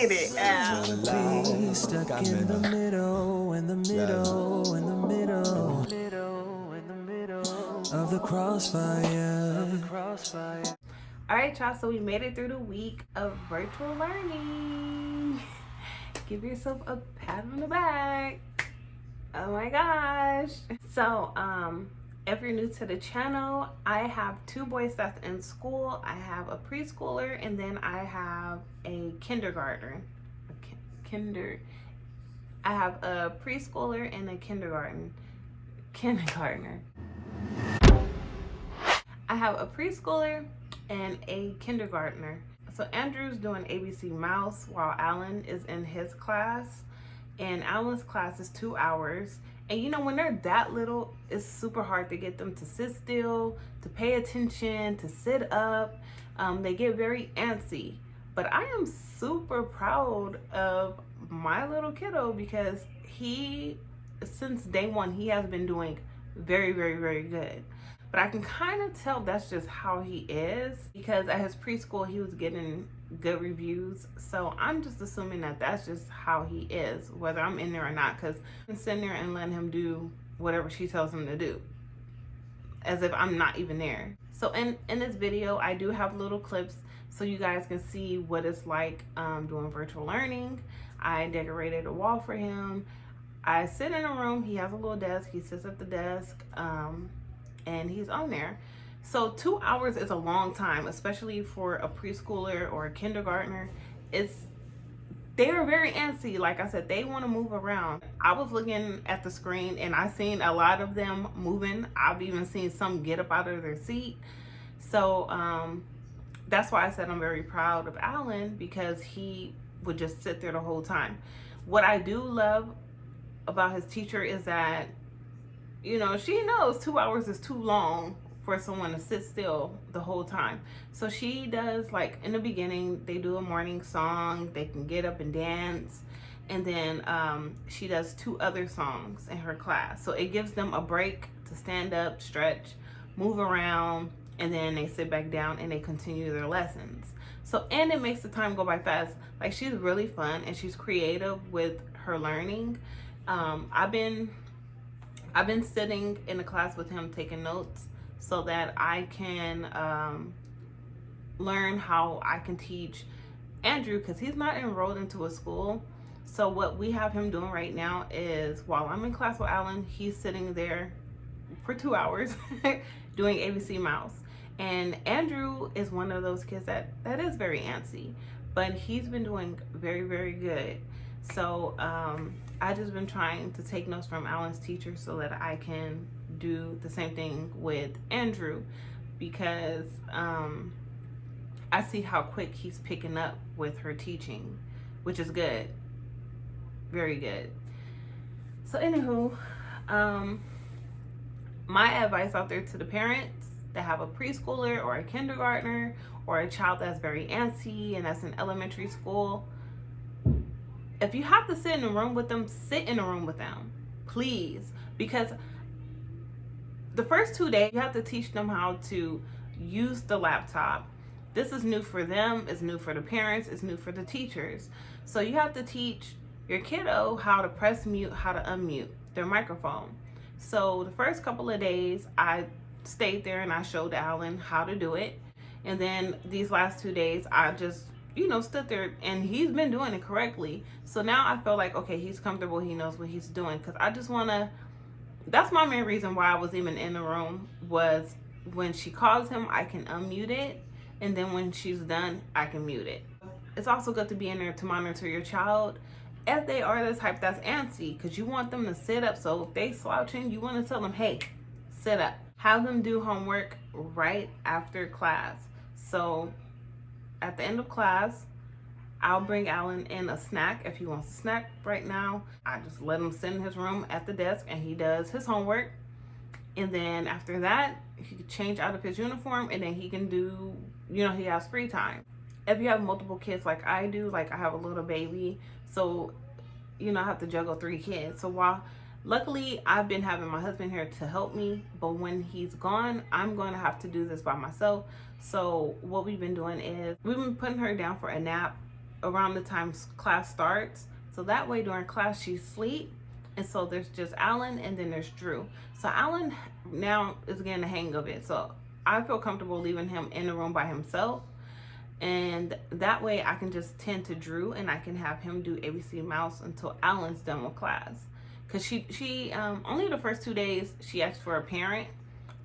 get it. Stuck in the middle, in the middle, in the middle, of the crossfire. All right, y'all. So we made it through the week of virtual learning. Give yourself a pat on the back. Oh my gosh. So, if you're new to the channel, I have two boys that's in school. I have a preschooler, and then I have a kindergartner. I have a preschooler and a kindergartner. I have a preschooler and a kindergartner. So Andrew's doing ABC Mouse while Alan is in his class. And Alan's class is 2 hours. And you know, when they're that little, it's super hard to get them to sit still, to pay attention, to sit up. They get very antsy. But I am super proud of my little kiddo because he, since day one, he has been doing very, very, very good. But I can kind of tell that's just how he is because at his preschool, he was getting good reviews. So I'm just assuming that that's just how he is, whether I'm in there or not, because I'm sitting there and letting him do whatever she tells him to do, as if I'm not even there. So in this video, I do have little clips so you guys can see what it's like doing virtual learning. I decorated a wall for him. I sit in a room. He has a little desk. He sits at the desk. And he's on there. So 2 hours is a long time, especially for a preschooler or a kindergartner. They are very antsy. Like I said, they want to move around. I was looking at the screen and I seen a lot of them moving. I've even seen some get up out of their seat. So that's why I said I'm very proud of Alan, because he would just sit there the whole time. What I do love about his teacher is that, you know, she knows 2 hours is too long for someone to sit still the whole time. So she does, like, in the beginning, they do a morning song. They can get up and dance. And then she does 2 other songs in her class. So it gives them a break to stand up, stretch, move around, and then they sit back down and they continue their lessons. So, and it makes the time go by fast. Like, she's really fun and she's creative with her learning. I've been sitting in the class with him taking notes so that I can learn how I can teach Andrew, because he's not enrolled into a school. So what we have him doing right now is, while I'm in class with Alan, he's sitting there for 2 hours doing ABC Mouse. And Andrew is one of those kids that is very antsy, but he's been doing very, very good. So I just been trying to take notes from Alan's teacher so that I can do the same thing with Andrew, because I see how quick he's picking up with her teaching, which is good, very good. So anywho, my advice out there to the parents that have a preschooler or a kindergartner or a child that's very antsy and that's in elementary school, if you have to sit in a room with them, sit in a room with them, please. Because the first 2 days, you have to teach them how to use the laptop. This is new for them, it's new for the parents, it's new for the teachers. So you have to teach your kiddo how to press mute, how to unmute their microphone. So the first couple of days, I stayed there and I showed Alan how to do it. And then these last 2 days, I just, you know, stood there and he's been doing it correctly. So now I feel like, okay, he's comfortable, he knows what he's doing. Because I just want to, that's my main reason why I was even in the room, was when she calls him, I can unmute it. And then when she's done, I can mute it. It's also good to be in there to monitor your child if they are the type that's antsy, because you want them to sit up. So if they slouching, you want to tell them, hey, sit up. Have them do homework right after class. So at the end of class, I'll bring Alan in a snack if he wants a snack right now. I just let him sit in his room at the desk and he does his homework. And then after that, he can change out of his uniform and then he can do, you know, he has free time. If you have multiple kids like I do, like I have a little baby, so, you know, I have to juggle 3 kids. So while luckily I've been having my husband here to help me, but when he's gone, I'm going to have to do this by myself. So what we've been doing is we've been putting her down for a nap around the time class starts. So that way during class she's asleep. And so there's just Alan and then there's Drew. So Alan now is getting the hang of it. So I feel comfortable leaving him in the room by himself. And that way I can just tend to Drew and I can have him do ABC Mouse until Alan's done with class. Because she only the first 2 days she asked for a parent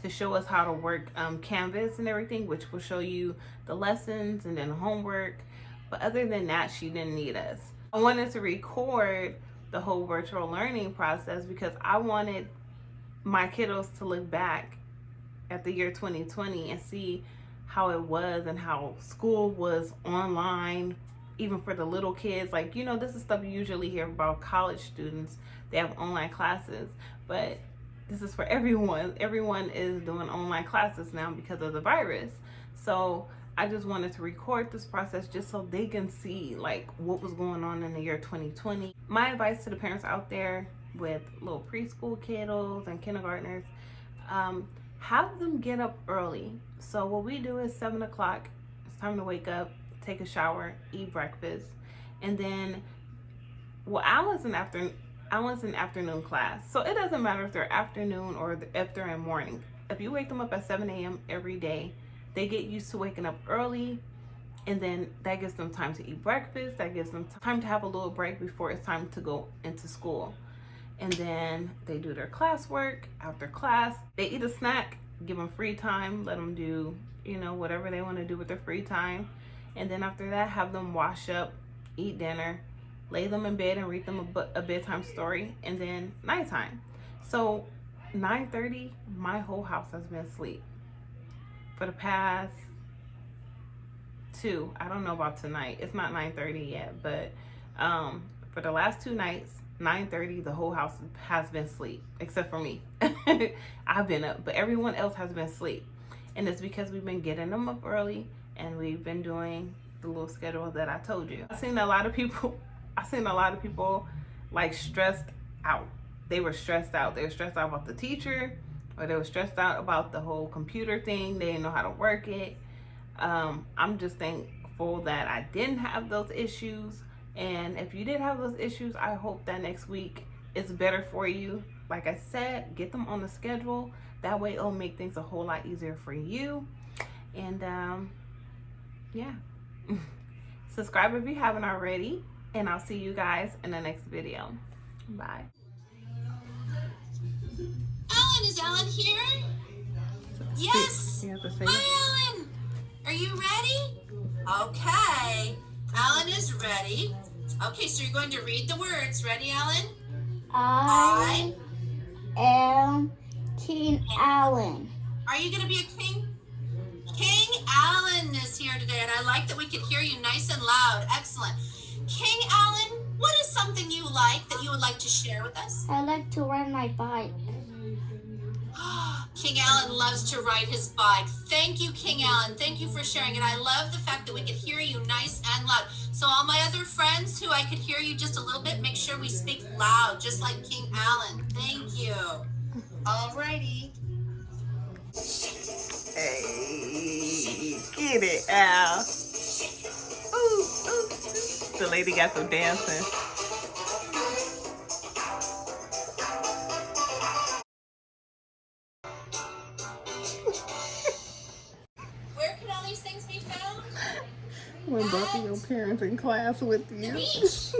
to show us how to work Canvas and everything, which will show you the lessons and then homework. But other than that, she didn't need us. I wanted to record the whole virtual learning process because I wanted my kiddos to look back at the year 2020 and see how it was and how school was online, even for the little kids. Like, you know, this is stuff you usually hear about college students. They have online classes, but this is for everyone. Everyone is doing online classes now because of the virus. So I just wanted to record this process just so they can see like what was going on in the year 2020. My advice to the parents out there with little preschool kiddos and kindergartners, have them get up early. So what we do is 7 o'clock, it's time to wake up, take a shower, eat breakfast, and then, well, Alan's an afternoon class. So it doesn't matter if they're afternoon or if they're in morning. If you wake them up at 7 a.m. every day, they get used to waking up early, and then that gives them time to eat breakfast. That gives them time to have a little break before it's time to go into school. And then they do their classwork. After class, they eat a snack, give them free time, let them do, you know, whatever they want to do with their free time. And then after that, have them wash up, eat dinner, lay them in bed and read them a bedtime story, and then nighttime. So 9:30, my whole house has been asleep. For the past 2, I don't know about tonight. It's not 9:30 yet, but for the last 2 nights, 9:30, the whole house has been asleep, except for me. I've been up, but everyone else has been asleep. And it's because we've been getting them up early and we've been doing the little schedule that I told you. I've seen a lot of people like stressed out. They were stressed out. They were stressed out about the teacher, or they were stressed out about the whole computer thing. They didn't know how to work it. I'm just thankful that I didn't have those issues. And if you did have those issues, I hope that next week is better for you. Like I said, get them on the schedule. That way it'll make things a whole lot easier for you. And yeah. Subscribe if you haven't already. And I'll see you guys in the next video. Bye. Alan, is Alan here? Yes. Hi, Alan. Are you ready? Okay. Alan is ready. Okay, so you're going to read the words. Ready, Alan? I am King Alan. Are you going to be a king? King Alan is here today, and I like that we can hear you nice and loud. Excellent. King Alan, what is something you like that you would like to share with us? I like to ride my bike. King Alan loves to ride his bike. Thank you, King Alan. Thank you for sharing. And I love the fact that we could hear you nice and loud. So all my other friends who I could hear you just a little bit, make sure we speak loud, just like King Alan. Thank you. All righty. Hey, get it, Al. Ooh, ooh. The lady got some dancing. Where can all these things be found? When both of your parents in class with you. The beach.